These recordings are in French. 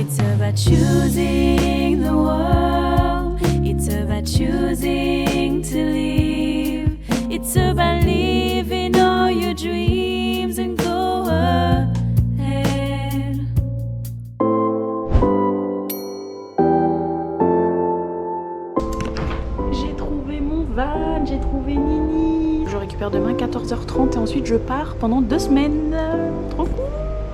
It's about choosing the world. It's about choosing to live. It's about living all your dreams and go ahead. J'ai trouvé mon van, j'ai trouvé Nini. Je récupère demain 14h30 et ensuite je pars pendant 2 semaines. Trop cool.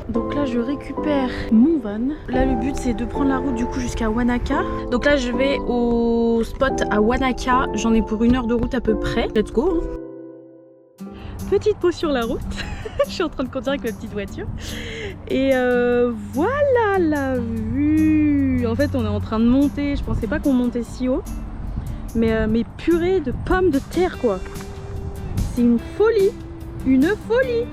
Donc là je récupère mon van. Là le but c'est de prendre la route du coup jusqu'à Wanaka. Donc là je vais au spot à Wanaka. J'en ai pour 1 heure de route à peu près. Let's go. Petite pause sur la route. Je suis en train de conduire avec ma petite voiture. Et voilà la vue. En fait on est en train de monter. Je pensais pas qu'on montait si haut. Mais purée de pommes de terre quoi. C'est une folie. Une folie.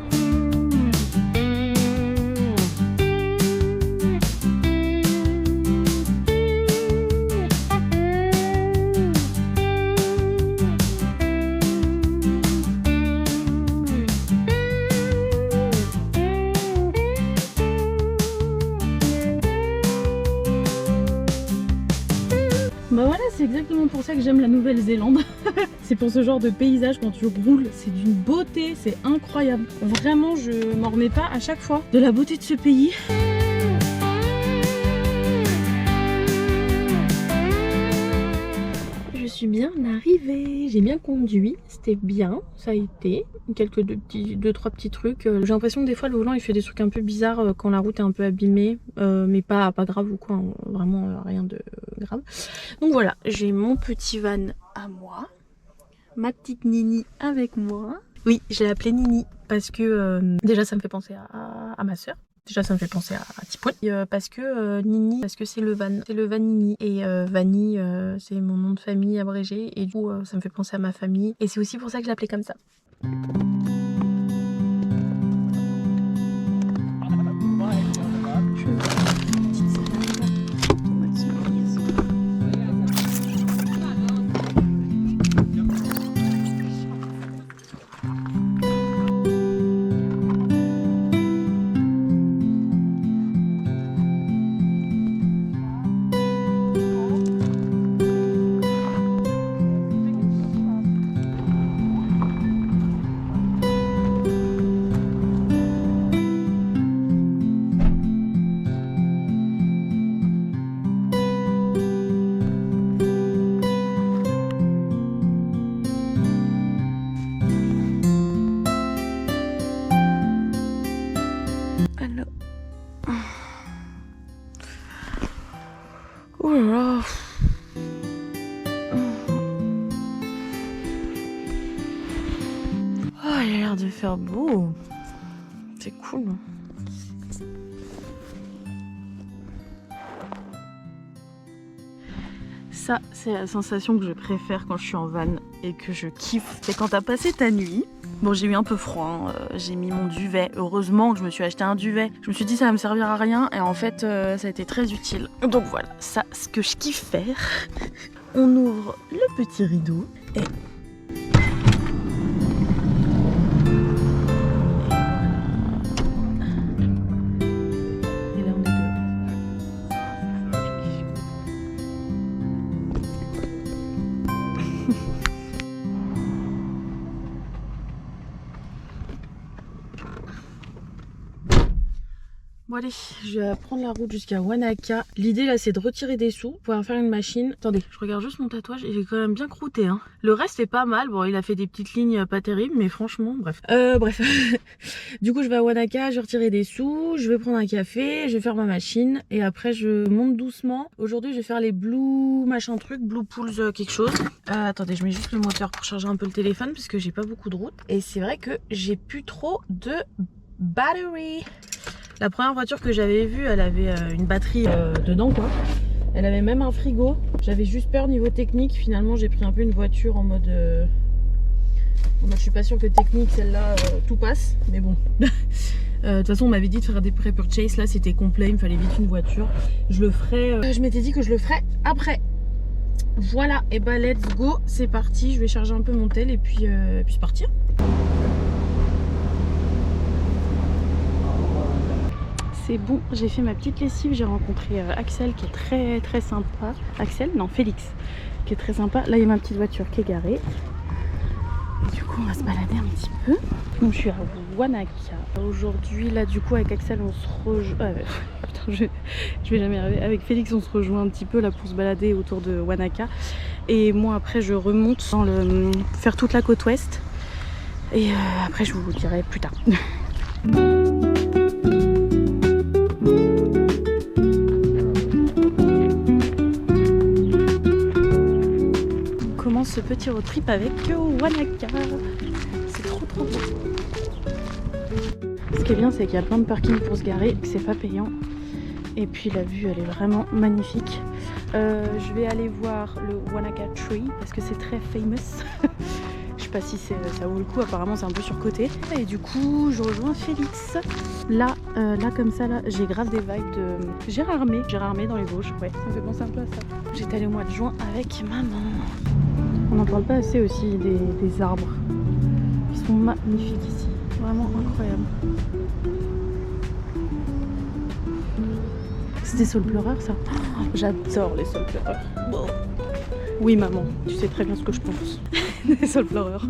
Bah voilà, c'est exactement pour ça que j'aime la Nouvelle-Zélande. C'est pour ce genre de paysage quand tu roules, c'est d'une beauté, c'est incroyable. Vraiment, je m'en remets pas à chaque fois de la beauté de ce pays. Je suis bien arrivée, j'ai bien conduit, c'était bien, ça a été. Quelques deux, trois petits trucs. J'ai l'impression que des fois le volant il fait des trucs un peu bizarres quand la route est un peu abîmée, mais pas grave ou quoi, vraiment rien de grave. Donc voilà, j'ai mon petit van à moi, ma petite Nini avec moi. Oui, je l'ai appelée Nini parce que déjà ça me fait penser à ma soeur. Déjà ça me fait penser à Tipoun. Parce que Nini, parce que c'est le van Nini. Et Vanny, c'est mon nom de famille abrégé. Et du coup ça me fait penser à ma famille. Et c'est aussi pour ça que je l'appelais comme ça. Oh là là. Oh, il a l'air de faire beau. C'est cool. Ça, c'est la sensation que je préfère quand je suis en van et que je kiffe. C'est quand t'as passé ta nuit. Bon, j'ai eu un peu froid, hein. J'ai mis mon duvet. Heureusement que je me suis acheté un duvet. Je me suis dit ça va me servir à rien et en fait ça a été très utile. Donc voilà, ça, ce que je kiffe faire. On ouvre le petit rideau et... Bon allez, je vais prendre la route jusqu'à Wanaka. L'idée là c'est de retirer des sous, pouvoir faire une machine. Attendez, je regarde juste mon tatouage, il est quand même bien croûté hein. Le reste est pas mal, bon il a fait des petites lignes pas terribles mais franchement bref. Du coup je vais à Wanaka, je vais retirer des sous, je vais prendre un café, je vais faire ma machine et après je monte doucement. Aujourd'hui je vais faire les blue machin truc, blue pools quelque chose. Attendez, je mets juste le moteur pour charger un peu le téléphone parce que j'ai pas beaucoup de route. Et c'est vrai que j'ai plus trop de batterie. La première voiture que j'avais vue, elle avait une batterie dedans quoi. Elle avait même un frigo. J'avais juste peur niveau technique. Finalement j'ai pris un peu une voiture en mode... je suis pas sûre que technique celle-là tout passe. Mais bon. De toute façon on m'avait dit de faire des pré-purchase. Là c'était complet, il me fallait vite une voiture. Je le ferai... je m'étais dit que je le ferais après. Voilà, et bah let's go, c'est parti. Je vais charger un peu mon tel et puis c'est parti. C'est bon, j'ai fait ma petite lessive, j'ai rencontré Axel qui est très très sympa. Axel? Non, Félix, qui est très sympa. Là il y a ma petite voiture qui est garée. Et du coup on va se balader un petit peu. Donc je suis à Wanaka. Aujourd'hui là du coup avec Axel on se rejoint... putain je vais jamais arriver. Avec Félix on se rejoint un petit peu là pour se balader autour de Wanaka. Et moi après je remonte dans faire toute la côte ouest. Et après je vous dirai plus tard. On commence ce petit road trip avec Wanaka. C'est trop beau. Ce qui est bien c'est qu'il y a plein de parkings pour se garer, que c'est pas payant. Et puis la vue elle est vraiment magnifique. Je vais aller voir le Wanaka Tree parce que c'est très famous. Je sais pas si ça vaut le coup, apparemment c'est un peu surcoté. Et du coup je rejoins Félix. Là comme ça là, j'ai grave des vibes de Gérard Armé dans les Vosges. Ouais, ça me fait penser un peu à ça. J'étais allée au mois de juin avec maman. On n'en parle pas assez aussi des arbres. Ils sont magnifiques ici, vraiment incroyables. C'est des saules pleureurs ça. Oh, j'adore les saules pleureurs. Bon. Oui maman, tu sais très bien ce que je pense. Des saules pleureurs.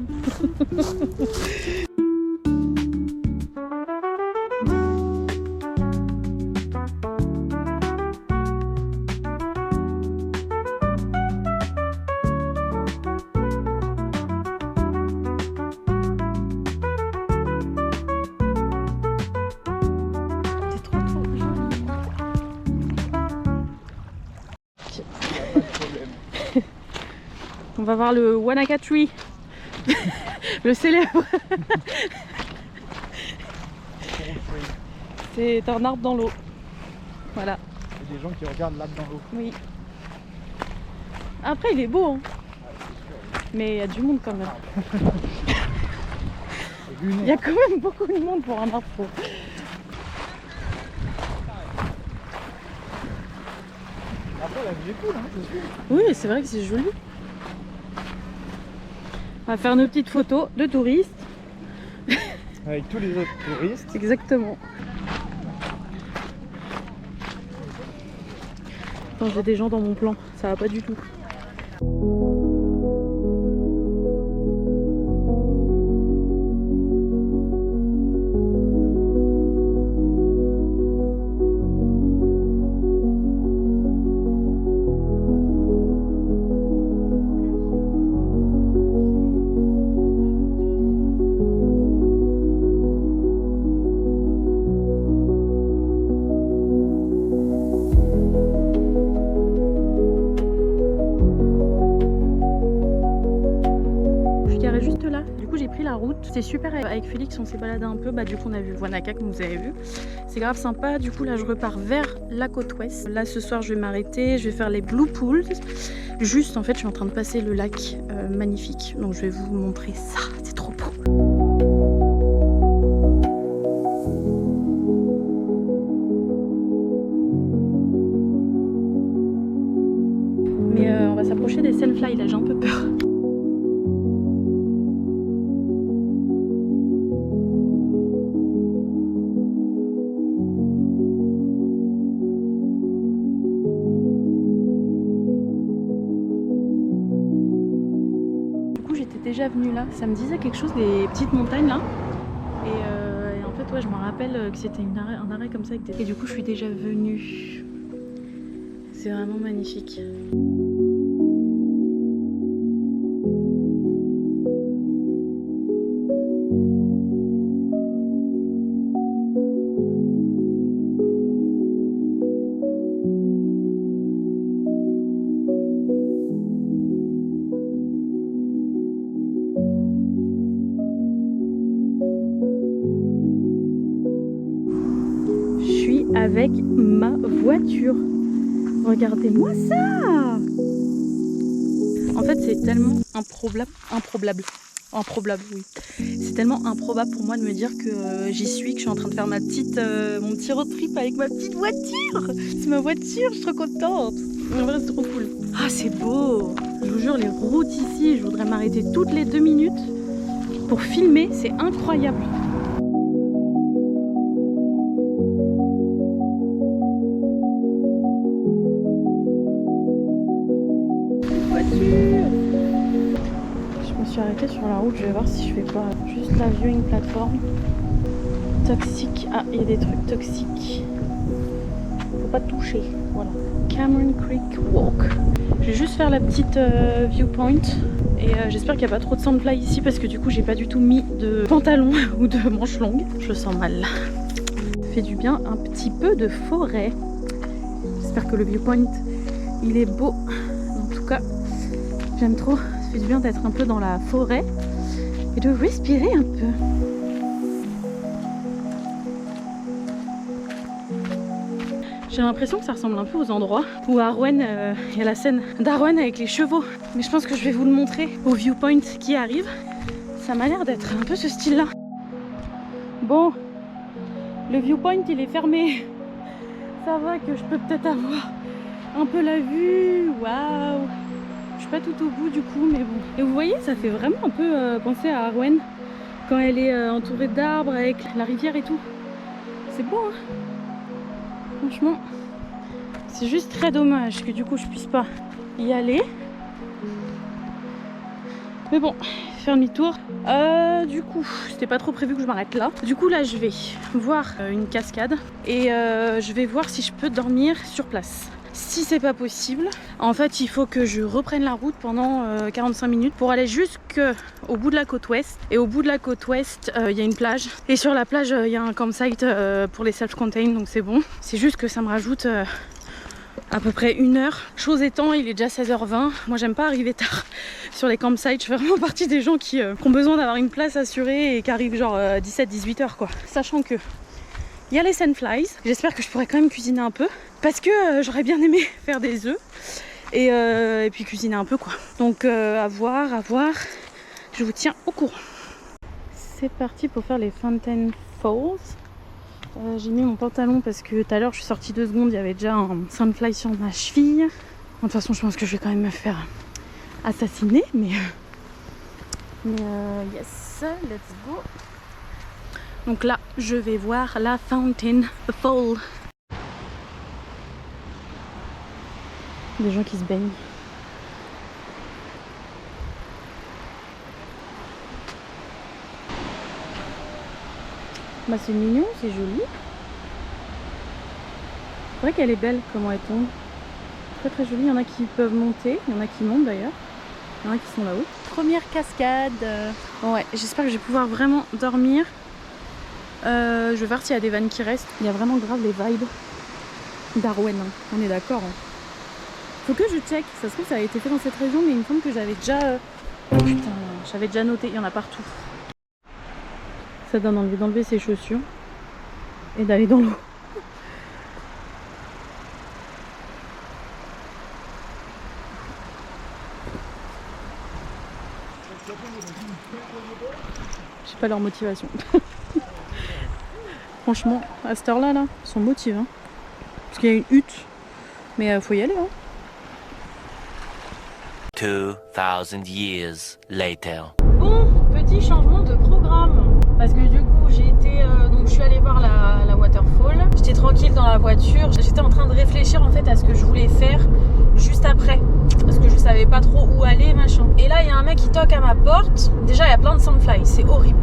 On va voir le Wanaka Tree, le célèbre. C'est un arbre dans l'eau. Voilà. Il y a des gens qui regardent l'arbre dans l'eau. Oui. Après, il est beau, hein. Mais il y a du monde quand même. Il y a quand même beaucoup de monde pour un arbre pro. Après, la vue est cool, hein, c'est sûr. Oui, c'est vrai que c'est joli. On va faire nos petites photos de touristes. Avec tous les autres touristes. Exactement. Attends, j'ai des gens dans mon plan, ça va pas du tout. Juste là, du coup j'ai pris la route, c'est super. Avec Félix on s'est baladé un peu, du coup on a vu Wanaka comme vous avez vu, c'est grave sympa. Du coup là je repars vers la côte ouest. Là ce soir je vais m'arrêter, je vais faire les Blue Pools. Juste en fait je suis en train de passer le lac magnifique, donc je vais vous montrer ça, c'est trop beau. Mais on va s'approcher des Sandfly là, j'ai un peu peur. Déjà venue là, ça me disait quelque chose des petites montagnes là et en fait ouais je me rappelle que c'était un arrêt comme ça et du coup je suis déjà venue. C'est vraiment magnifique. Avec ma voiture. Regardez-moi ça. En fait c'est tellement improbable oui. C'est tellement improbable pour moi de me dire que j'y suis, que je suis en train de faire mon petit road trip avec ma petite voiture. C'est ma voiture, je suis trop contente. En vrai c'est trop cool. Ah c'est beau. Je vous jure les routes ici, je voudrais m'arrêter toutes les 2 minutes pour filmer, c'est incroyable. suis arrêtée sur la route, je vais voir si je fais quoi. Juste la viewing platform. Toxique. Ah, il y a des trucs toxiques. Faut pas toucher. Voilà. Cameron Creek Walk. Je vais juste faire la petite viewpoint. Et j'espère qu'il n'y a pas trop de sandfly ici parce que du coup j'ai pas du tout mis de pantalon ou de manches longues. Je sens mal. Ça fait du bien un petit peu de forêt. J'espère que le viewpoint il est beau. En tout cas, j'aime trop. Ça fait du bien d'être un peu dans la forêt et de respirer un peu. J'ai l'impression que ça ressemble un peu aux endroits où à Arwen, il y a la scène d'Arwen avec les chevaux. Mais je pense que je vais vous le montrer au viewpoint qui arrive. Ça m'a l'air d'être un peu ce style-là. Bon, le viewpoint il est fermé. Ça va que je peux peut-être avoir un peu la vue. Waouh! Je suis pas tout au bout du coup, mais bon. Et vous voyez, ça fait vraiment un peu penser à Arwen quand elle est entourée d'arbres avec la rivière et tout. C'est beau, hein? Franchement, c'est juste très dommage que du coup je puisse pas y aller. Mais bon, faire demi-tour. Du coup, c'était pas trop prévu que je m'arrête là. Du coup là, je vais voir une cascade et je vais voir si je peux dormir sur place. Si c'est pas possible, en fait, il faut que je reprenne la route pendant 45 minutes pour aller jusqu'au bout de la côte ouest. Et au bout de la côte ouest, il y a une plage. Et sur la plage, il y a un campsite pour les self-contained, donc c'est bon. C'est juste que ça me rajoute à peu près 1 heure. Chose étant, il est déjà 16h20. Moi, j'aime pas arriver tard sur les campsites. Je fais vraiment partie des gens qui ont besoin d'avoir une place assurée et qui arrivent genre 17-18 heures quoi. Sachant que il y a les sandflies. J'espère que je pourrai quand même cuisiner un peu. Parce que j'aurais bien aimé faire des œufs. Et puis cuisiner un peu quoi. Donc à voir. Je vous tiens au courant. C'est parti pour faire les Fountain Falls. J'ai mis mon pantalon parce que tout à l'heure je suis sortie 2 secondes. Il y avait déjà un sandfly sur ma cheville. Bon, de toute façon je pense que je vais quand même me faire assassiner. Mais yes, let's go. Donc là, je vais voir la Fountain Fall. Des gens qui se baignent. Bah c'est mignon, c'est joli. C'est vrai qu'elle est belle comment elle tombe. Très très jolie. Il y en a qui peuvent monter, il y en a qui montent d'ailleurs. Il y en a qui sont là-haut. Première cascade. Bon, ouais, j'espère que je vais pouvoir vraiment dormir. Je vais voir s'il y a des vannes qui restent. Il y a vraiment grave les vibes d'Arwen, hein. On est d'accord. Hein. Faut que je check. Ça se trouve ça a été fait dans cette région, mais il me semble que j'avais déjà... Putain, j'avais déjà noté. Il y en a partout. Ça donne envie d'enlever ses chaussures et d'aller dans l'eau. Je sais pas leur motivation. Franchement, à cette heure-là, là, ils sont motivés. Hein. Parce qu'il y a une hutte. Mais faut y aller. Hein. 2000 years later. Bon, petit changement de programme. Parce que du coup, j'ai été... donc je suis allée voir la waterfall. J'étais tranquille dans la voiture. J'étais en train de réfléchir en fait à ce que je voulais faire juste après. Parce que je savais pas trop où aller, machin. Et là, il y a un mec qui toque à ma porte. Déjà, il y a plein de sandflies. C'est horrible.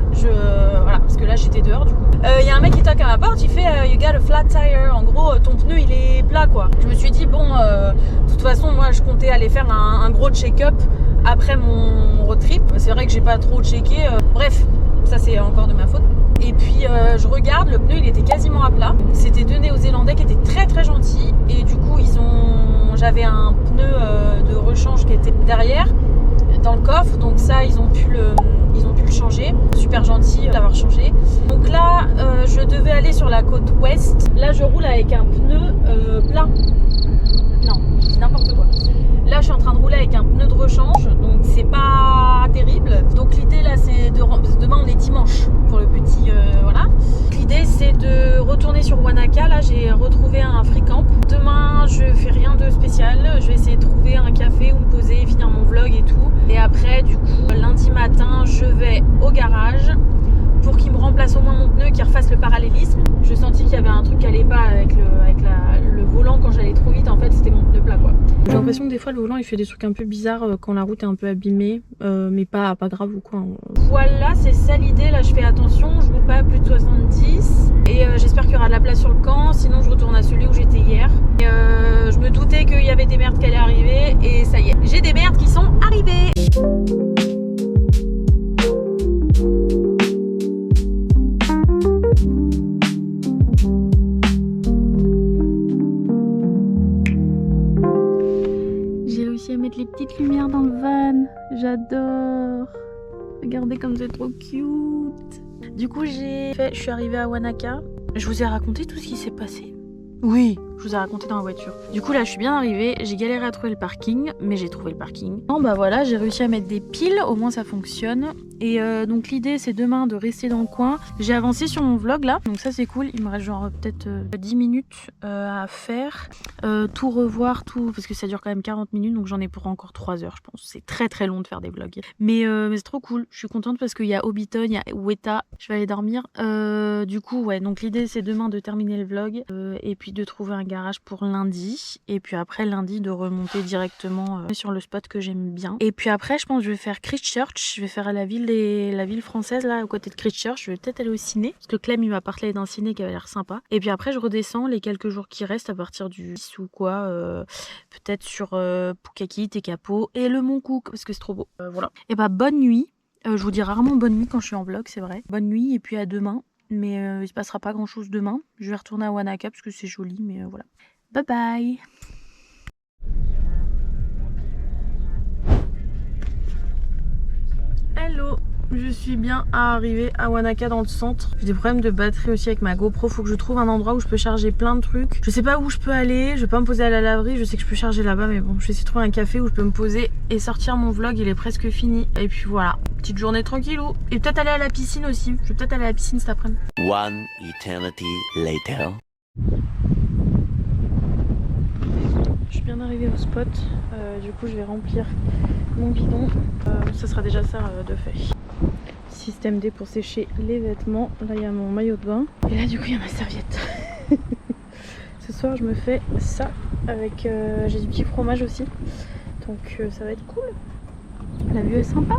Voilà, parce que là, j'étais dehors du coup. Il y a un mec qui toque à ma porte. Il fait You got a flat tire. En gros, ton pneu, il est plat, quoi. Je me suis dit, bon, de toute façon, moi, je comptais aller faire un gros check-up après mon road trip. C'est vrai que j'ai pas trop checké. Bref, ça, c'est encore de ma faute. Et puis, je regarde, le pneu, il était quasiment à plat. C'était 2 Néo-Zélandais qui étaient très, très gentils. Et du coup, j'avais un pneu de rechange qui était derrière dans le coffre, donc ça ils ont pu le changer. Super gentil d'avoir changé. Donc là je devais aller sur la côte ouest. Là je roule avec un pneu plat. Non, je dis n'importe quoi. Là je suis en train de rouler avec un pneu de rechange, donc c'est pas terrible. Donc l'idée là c'est demain on est dimanche pour le petit voilà. L'idée c'est de retourner sur Wanaka. Là j'ai retrouvé un free camp. Demain je fais rien de spécial. Je vais essayer de trouver un café où me poser, finir mon vlog et tout. Et après du coup lundi matin je vais au garage pour qu'il me remplace au moins mon pneu, qu'il refasse le parallélisme. Je sentis qu'il y avait un truc qui allait pas avec le volant quand j'allais trop vite. En fait c'était mon pneu plat quoi. J'ai l'impression que des fois le volant il fait des trucs un peu bizarres quand la route est un peu abîmée, mais pas grave ou quoi. Voilà, c'est ça l'idée. Là je fais attention, je roule pas à plus de 70 et j'espère qu'il y aura de la place sur le camp, sinon je retourne à celui où j'étais hier. Et, je me doutais qu'il y avait des merdes qui allaient arriver et ça y est, j'ai des merdes qui sont arrivées. Mettre les petites lumières dans le van, j'adore. Regardez comme c'est trop cute. Du coup je suis arrivée à Wanaka. Je vous ai raconté tout ce qui s'est passé? Oui, je vous ai raconté dans la voiture. Du coup là je suis bien arrivée, j'ai galéré à trouver le parking, mais j'ai trouvé le parking. Bon bah voilà, j'ai réussi à mettre des piles, au moins ça fonctionne. Et donc l'idée c'est demain de rester dans le coin. J'ai avancé sur mon vlog là, donc ça c'est cool. Il me reste genre peut-être 10 minutes à faire. Tout revoir, tout, parce que ça dure quand même 40 minutes, donc j'en ai pour encore 3 heures je pense. C'est très très long de faire des vlogs. Mais c'est trop cool, je suis contente parce qu'il y a Hobbiton, il y a Weta. Je vais aller dormir. Du coup ouais, donc l'idée c'est demain de terminer le vlog et puis de trouver un garage pour lundi. Et puis après lundi de remonter directement sur le spot que j'aime bien. Et puis après je pense que je vais faire Christchurch, je vais faire la ville française là, aux côtés de Christchurch. Je vais peut-être aller au ciné, parce que Clem il m'a parlé d'un ciné qui avait l'air sympa. Et puis après je redescends les quelques jours qui restent à partir du 10 ou quoi, peut-être sur Pukaki, Tekapo et le Mont Cook, parce que c'est trop beau. Voilà. Et bah bonne nuit. Je vous dis rarement bonne nuit quand je suis en vlog, c'est vrai. Bonne nuit et puis à demain. Mais il se passera pas grand chose demain. Je vais retourner à Wanaka parce que c'est joli, mais voilà. Bye bye. Hello, je suis bien arrivée à Wanaka dans le centre. J'ai des problèmes de batterie aussi avec ma GoPro. Faut que je trouve un endroit où je peux charger plein de trucs. Je sais pas où je peux aller. Je vais pas me poser à la laverie. Je sais que je peux charger là-bas, mais bon, je vais essayer de trouver un café où je peux me poser et sortir mon vlog. Il est presque fini. Et puis voilà, petite journée tranquillou. Et peut-être aller à la piscine aussi. Je vais peut-être aller à la piscine cet après-midi. One eternity later. Je suis bien arrivée au spot. Du coup, je vais remplir mon bidon. Ça sera déjà ça de fait. Système D pour sécher les vêtements. Là il y a mon maillot de bain et là du coup il y a ma serviette. Ce soir je me fais ça avec j'ai du petit fromage aussi, donc ça va être cool. La vue est sympa.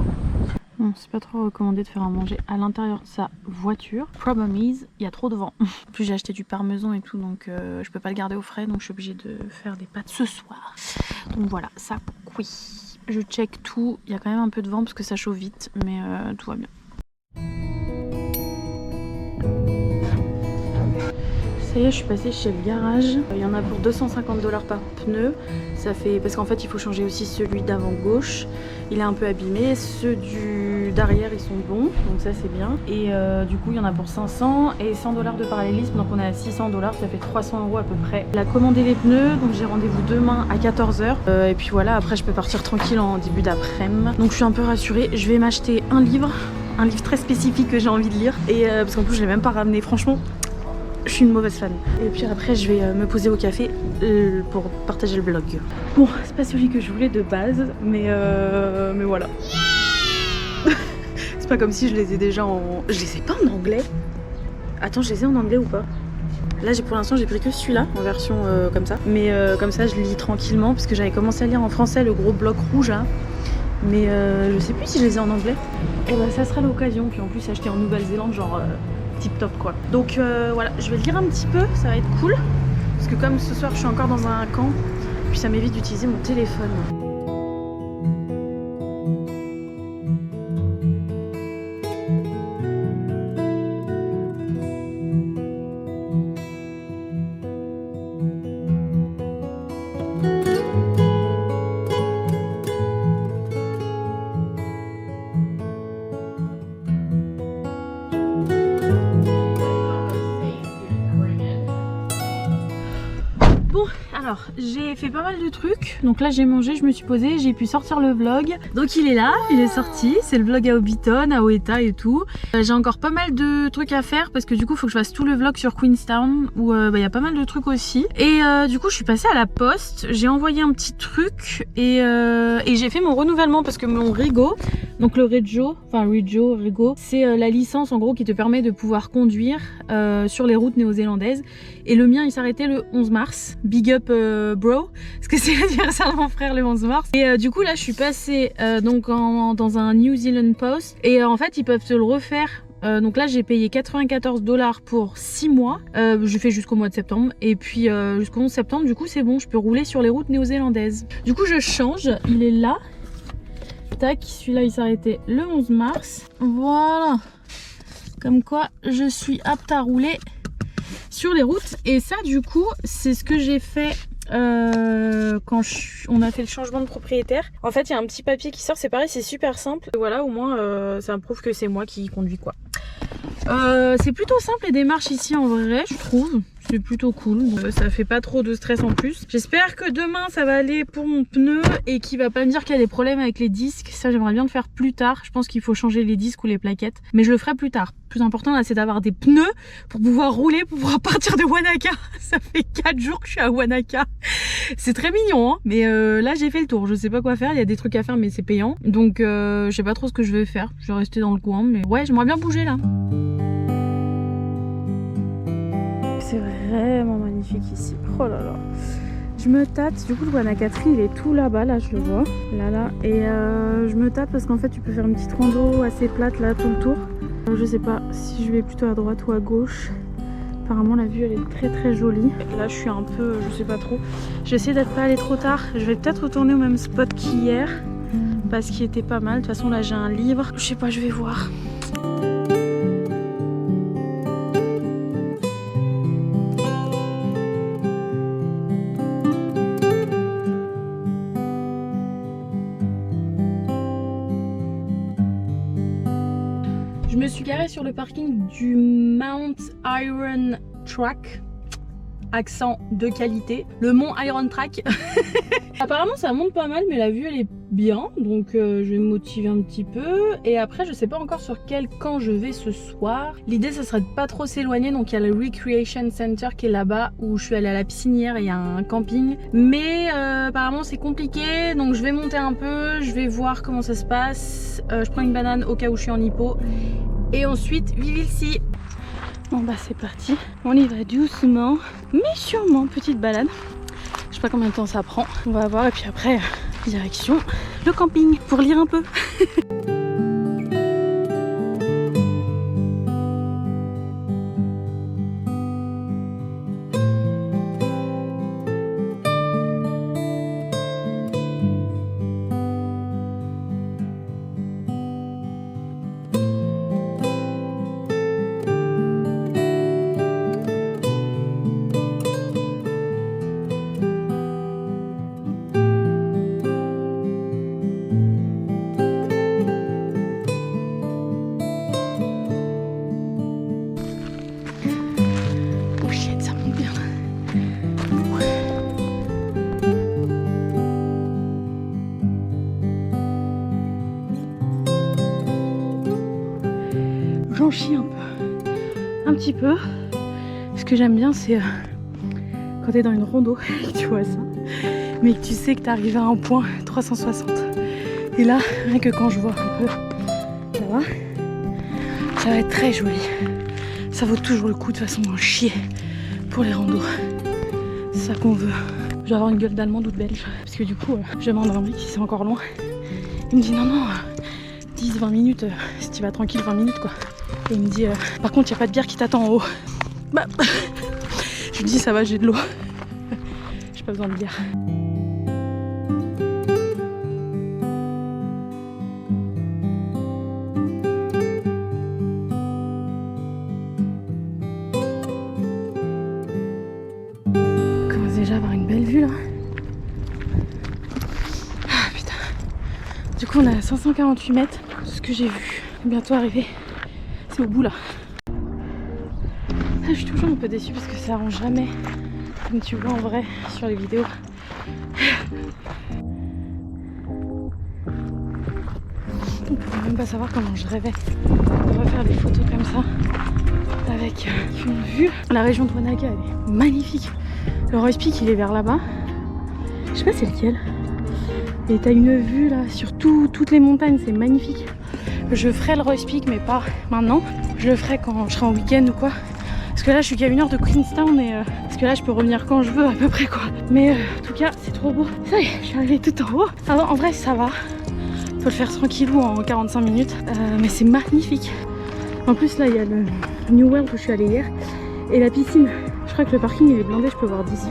Non, c'est pas trop recommandé de faire à manger à l'intérieur de sa voiture. Problem is, il y a trop de vent. En plus j'ai acheté du parmesan et tout, donc je peux pas le garder au frais, donc je suis obligée de faire des pâtes ce soir. Donc voilà, ça oui. Je check tout, il y a quand même un peu de vent parce que ça chauffe vite, mais tout va bien. Ça y est, je suis passée chez le garage. Il y en a pour 250 $ par pneu. Ça fait, parce qu'en fait il faut changer aussi celui d'avant gauche. Il est un peu abîmé. Ceux d'arrière ils sont bons, donc ça c'est bien. Et du coup il y en a pour 500 et 100 $ de parallélisme, donc on est à 600 $, ça fait 300 € à peu près. Elle a commandé les pneus, donc j'ai rendez-vous demain à 14 h. Et puis voilà, après je peux partir tranquille en début d'après-midi. Donc je suis un peu rassurée. Je vais m'acheter un livre très spécifique que j'ai envie de lire. Et parce qu'en plus je l'ai même pas ramené, franchement. Je suis une mauvaise fan. Et puis après je vais me poser au café pour partager le vlog. Bon, c'est pas celui que je voulais de base, mais voilà. C'est pas comme si je les ai déjà en... Je les ai pas en anglais. Attends, je les ai en anglais ou pas? Là pour l'instant j'ai pris que celui-là en version comme ça. Mais comme ça je lis tranquillement, parce que j'avais commencé à lire en français le gros bloc rouge là. Mais je sais plus si je les ai en anglais. Et bah ça sera l'occasion. Puis en plus acheter en Nouvelle-Zélande genre... tip top quoi. Donc voilà, je vais lire un petit peu, ça va être cool. Parce que comme ce soir je suis encore dans un camp, puis ça m'évite d'utiliser mon téléphone. Alors, j'ai fait pas mal de trucs. Donc là, j'ai mangé, je me suis posée, j'ai pu sortir le vlog. Donc il est là, il est sorti. C'est le vlog à Hobbiton, à Weta et tout. J'ai encore pas mal de trucs à faire parce que du coup, il faut que je fasse tout le vlog sur Queenstown où il y a pas mal de trucs aussi. Et du coup, je suis passée à la poste. J'ai envoyé un petit truc et j'ai fait mon renouvellement parce que mon Rego, donc le Rego, c'est la licence en gros qui te permet de pouvoir conduire sur les routes néo-zélandaises. Et le mien, il s'arrêtait le 11 mars. Big up bro, parce que c'est l'anniversaire de mon frère le 11 mars. Et du coup là je suis passée donc dans un New Zealand Post et en fait ils peuvent te le refaire. Donc là j'ai payé 94 $ pour 6 mois, je fais jusqu'au mois de septembre et puis jusqu'au 11 septembre du coup c'est bon, je peux rouler sur les routes néo-zélandaises. Du coup je change, il est là, tac, celui-là il s'est arrêté le 11 mars, voilà, comme quoi je suis apte à rouler sur les routes. Et ça du coup c'est ce que j'ai fait quand on a fait le changement de propriétaire. En fait il y a un petit papier qui sort, c'est pareil, c'est super simple. Voilà, au moins ça me prouve que c'est moi qui conduis quoi. C'est plutôt simple les démarches ici en vrai, je trouve. C'est plutôt cool, ça fait pas trop de stress en plus. J'espère que demain ça va aller pour mon pneu et qu'il va pas me dire qu'il y a des problèmes avec les disques. Ça j'aimerais bien le faire plus tard. Je pense qu'il faut changer les disques ou les plaquettes, mais je le ferai plus tard. Le plus important là c'est d'avoir des pneus pour pouvoir rouler, pour pouvoir partir de Wanaka. Ça fait 4 jours que je suis à Wanaka. C'est très mignon hein, mais là j'ai fait le tour, je sais pas quoi faire. Il y a des trucs à faire mais c'est payant, donc je sais pas trop ce que je vais faire. Je vais rester dans le coin, mais ouais j'aimerais bien bouger là. C'est vraiment magnifique ici. Oh là là. Je me tâte. Du coup le Wanaka Tree il est tout là-bas, là je le vois. Là. Et je me tâte parce qu'en fait tu peux faire une petite rando assez plate là tout le tour. Je sais pas si je vais plutôt à droite ou à gauche. Apparemment la vue elle est très très jolie. Là je suis un peu, je sais pas trop. J'essaie d'être pas aller trop tard. Je vais peut-être retourner au même spot qu'hier parce qu'il était pas mal. De toute façon là j'ai un livre. Je sais pas, je vais voir. Je me suis garée sur le parking du Mount Iron Track, accent de qualité, le mont Iron Track. Apparemment ça monte pas mal mais la vue elle est bien, donc je vais me motiver un petit peu. Et après je sais pas encore sur quel camp je vais ce soir. L'idée ça serait de pas trop s'éloigner, donc il y a le Recreation Center qui est là-bas où je suis allée à la piscine hier et il y a un camping. Mais apparemment c'est compliqué, donc je vais monter un peu, je vais voir comment ça se passe. Je prends une banane au cas où je suis en hypo. Et ensuite, vive ici. Bon bah c'est parti. On y va doucement, mais sûrement, petite balade. Je sais pas combien de temps ça prend. On va voir et puis après, direction le camping pour lire un peu. J'en chie un petit peu. Ce que j'aime bien c'est quand t'es dans une rando et que tu vois ça, mais que tu sais que t'es arrivé à un point 360. Et là, rien que quand je vois un peu là-bas, ça va être très joli. Ça vaut toujours le coup de toute façon d'en chier pour les randos. C'est ça qu'on veut. Je vais avoir une gueule d'allemande ou de belge, parce que du coup je demande à un mec si c'est encore loin. Il me dit non 10-20 minutes, si tu vas tranquille 20 minutes quoi. Et il me dit par contre il n'y a pas de bière qui t'attend en haut. Bah je lui dis ça va, j'ai de l'eau. J'ai pas besoin de bière. On commence déjà à avoir une belle vue là. Ah putain. Du coup on est à 548 mètres, ce que j'ai vu. Bientôt arrivé. C'est au bout là. Je suis toujours un peu déçue parce que ça arrange jamais comme tu vois en vrai sur les vidéos. On peut même pas savoir comment je rêvais de refaire des photos comme ça avec une vue. La région de Wanaka elle est magnifique. Le Royce Peak il est vers là-bas. Je sais pas c'est lequel. Et t'as une vue là sur toutes les montagnes, c'est magnifique. Je ferai le Royce Peak mais pas maintenant. Je le ferai quand je serai en week-end ou quoi. Parce que là je suis qu'à 1 heure de Queenstown et Parce que là je peux revenir quand je veux à peu près quoi. Mais en tout cas c'est trop beau. Ça y est, je suis arrivée tout en haut. Alors, en vrai ça va. Faut le faire tranquillou en 45 minutes. Mais c'est magnifique. En plus là il y a le New World où je suis allée hier. Et la piscine. Je crois que le parking il est blindé, je peux voir d'ici.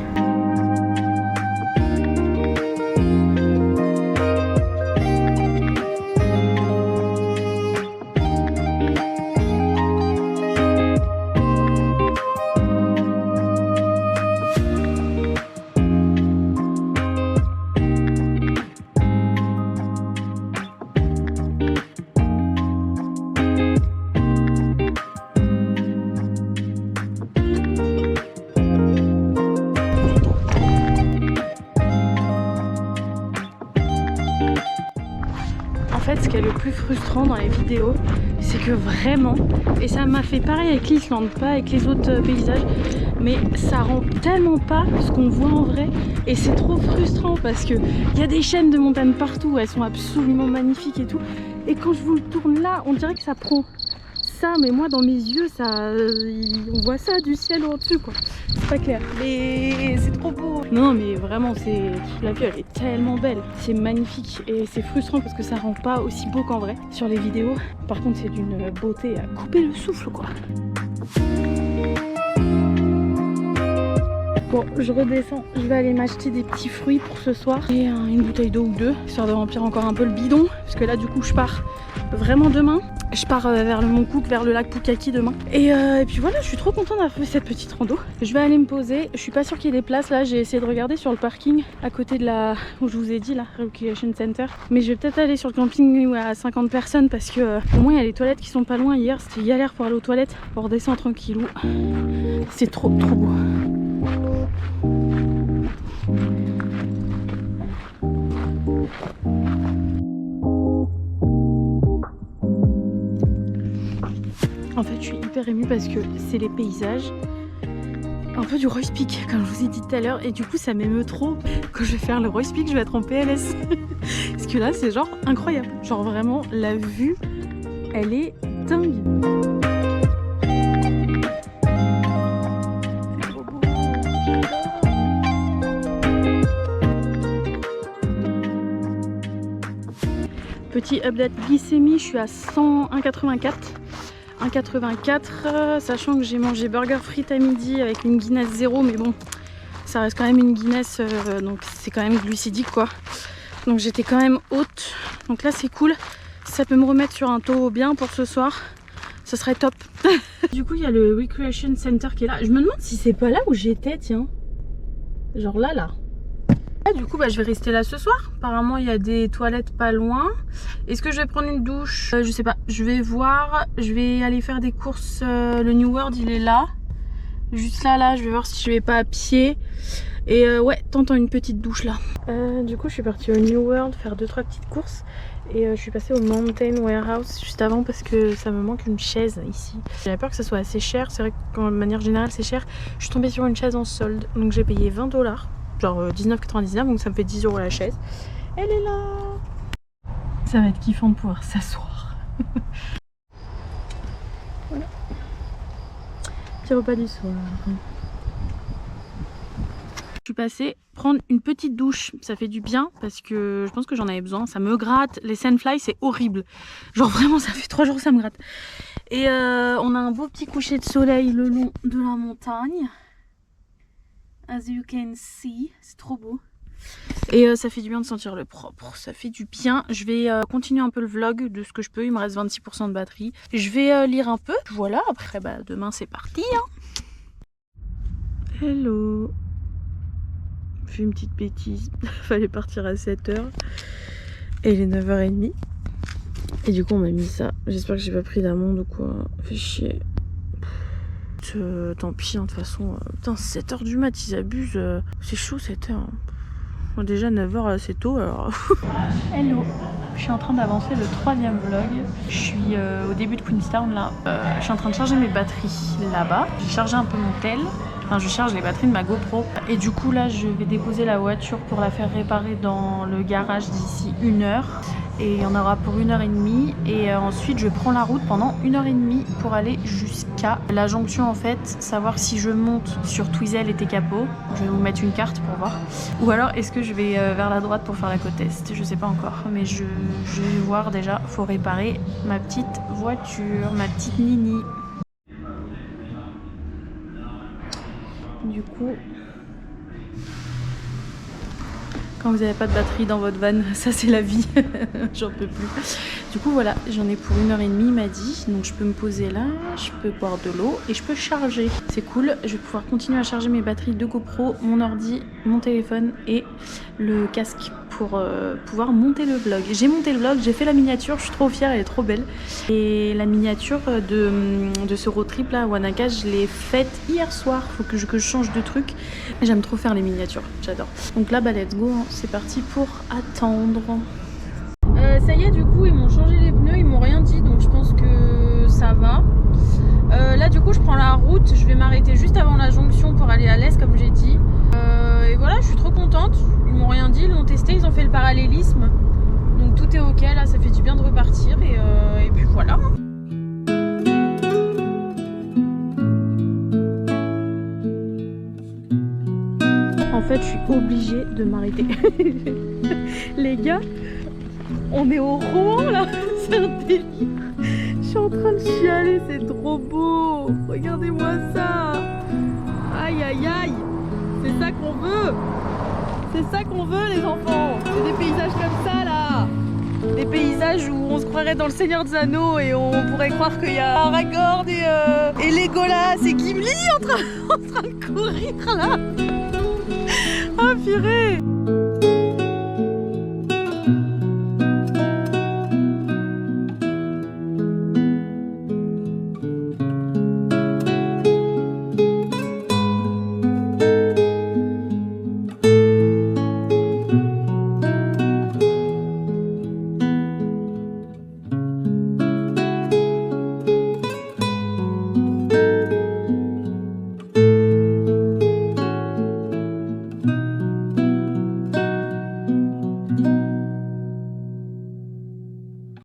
En fait, ce qui est le plus frustrant dans les vidéos, c'est que vraiment, et ça m'a fait pareil avec l'Islande, pas avec les autres paysages, mais ça rend tellement pas ce qu'on voit en vrai, et c'est trop frustrant parce que il y a des chaînes de montagnes partout, elles sont absolument magnifiques et tout, et quand je vous le tourne là, on dirait que ça prend ça, mais moi dans mes yeux, ça, on voit ça du ciel au-dessus quoi. C'est pas clair, mais c'est trop beau. Non mais vraiment, c'est la vue elle est tellement belle, c'est magnifique et c'est frustrant parce que ça rend pas aussi beau qu'en vrai sur les vidéos. Par contre c'est d'une beauté à couper le souffle quoi. Bon, je redescends, je vais aller m'acheter des petits fruits pour ce soir et une bouteille d'eau ou deux, histoire de remplir encore un peu le bidon, parce que là du coup je pars vraiment demain. Je pars vers le Mont Cook, vers le lac Pukaki demain. Et puis voilà, je suis trop contente d'avoir fait cette petite rando. Je vais aller me poser. Je suis pas sûre qu'il y ait des places là. J'ai essayé de regarder sur le parking à côté de la, où je vous ai dit, la Recreation Center. Mais je vais peut-être aller sur le camping à 50 personnes parce que au moins il y a les toilettes qui sont pas loin. Hier c'était galère pour aller aux toilettes. On redescend tranquillou. C'est trop beau. En fait, je suis hyper émue parce que c'est les paysages, un peu du Royce Peak, comme je vous ai dit tout à l'heure, et du coup, ça m'émeut trop. Quand je vais faire le Royce Peak, je vais être en PLS. Parce que là, c'est genre incroyable. Genre vraiment, la vue, elle est dingue. Petit update glycémie, je suis à 1,84. 1,84, sachant que j'ai mangé burger frites à midi avec une Guinness 0, mais bon, ça reste quand même une Guinness, donc c'est quand même glucidique quoi. Donc j'étais quand même haute, donc là c'est cool. Ça peut me remettre sur un taux bien pour ce soir, ce serait top. Du coup il y a le Recreation Center qui est là. Je me demande si c'est pas là où j'étais, tiens. Genre là. Du coup je vais rester là ce soir. Apparemment il y a des toilettes pas loin. Est-ce que je vais prendre une douche? Je sais pas, je vais voir. Je vais aller faire des courses. Le New World il est là. Juste là, je vais voir si je vais pas à pied. Et ouais, tentant une petite douche là. Du coup je suis partie au New World faire 2-3 petites courses. Et je suis passée au Mountain Warehouse juste avant parce que ça me manque une chaise ici. J'avais peur que ça soit assez cher. C'est vrai que de manière générale c'est cher. Je suis tombée sur une chaise en solde. Donc j'ai payé 20 $. Genre 19,99, donc ça me fait 10 € la chaise. Elle est là. Ça va être kiffant de pouvoir s'asseoir. Voilà. Petit repas du soir. Je suis passée prendre une petite douche, ça fait du bien parce que je pense que j'en avais besoin. Ça me gratte, les sandflies c'est horrible. Genre vraiment ça fait 3 jours que ça me gratte. Et on a un beau petit coucher de soleil le long de la montagne. As you can see, c'est trop beau. Et ça fait du bien de sentir le propre, ça fait du bien. Je vais continuer un peu le vlog de ce que je peux, il me reste 26% de batterie. Je vais lire un peu, voilà, après demain c'est parti. Hello. J'ai fait une petite bêtise, fallait partir à 7h. Et il est 9h30. Et du coup on m'a mis ça, j'espère que j'ai pas pris d'amende ou quoi, fait chier. Tant pis, de toute façon, putain, 7h du mat, ils abusent. C'est chaud 7h. Bon, déjà 9h, c'est tôt alors. Hello, je suis en train d'avancer le 3e vlog. Je suis au début de Queenstown là. Je suis en train de charger mes batteries là-bas. J'ai chargé un peu mon tel. enfin je charge les batteries de ma GoPro. Et du coup là je vais déposer la voiture pour la faire réparer dans le garage d'ici 1 heure. Et il y en aura pour 1h30 et ensuite je prends la route pendant 1h30 pour aller jusqu'à la jonction en fait, savoir si je monte sur Twizel et Tekapo. Je vais vous mettre une carte pour voir. Ou alors est-ce que je vais vers la droite pour faire la côte est, je sais pas encore. Mais je vais voir déjà, faut réparer ma petite voiture, ma petite Nini. Du coup... Quand vous n'avez pas de batterie dans votre van, ça c'est la vie, j'en peux plus. Du coup voilà, j'en ai pour 1h30 il m'a dit, donc je peux me poser là, je peux boire de l'eau et je peux charger. C'est cool, je vais pouvoir continuer à charger mes batteries de GoPro, mon ordi, mon téléphone et le casque pour pouvoir monter le vlog. J'ai monté le vlog, j'ai fait la miniature, je suis trop fière, elle est trop belle. Et la miniature de ce road trip là à Wanaka, je l'ai faite hier soir, faut que je change de truc. J'aime trop faire les miniatures, j'adore. Donc là bah let's go, hein. C'est parti pour attendre. Ça y est, du coup ils m'ont changé les pneus, ils m'ont rien dit, donc je pense que ça va. Là du coup je prends la route, je vais m'arrêter juste avant la jonction pour aller à l'est comme j'ai dit. Et voilà, je suis trop contente, ils m'ont rien dit, ils l'ont testé, ils ont fait le parallélisme. Donc tout est ok, là ça fait du bien de repartir et puis voilà. En fait je suis obligée de m'arrêter. Les gars, on est au Rouen là, c'est un délire. Je suis en train de chialer, c'est trop beau. Regardez-moi ça. Aïe aïe aïe. C'est ça qu'on veut. C'est ça qu'on veut les enfants. C'est des paysages comme ça là. Des paysages où on se croirait dans le Seigneur des Anneaux et on pourrait croire qu'il y a Aragorn et Legolas et Gimli en train de courir là. Oh purée.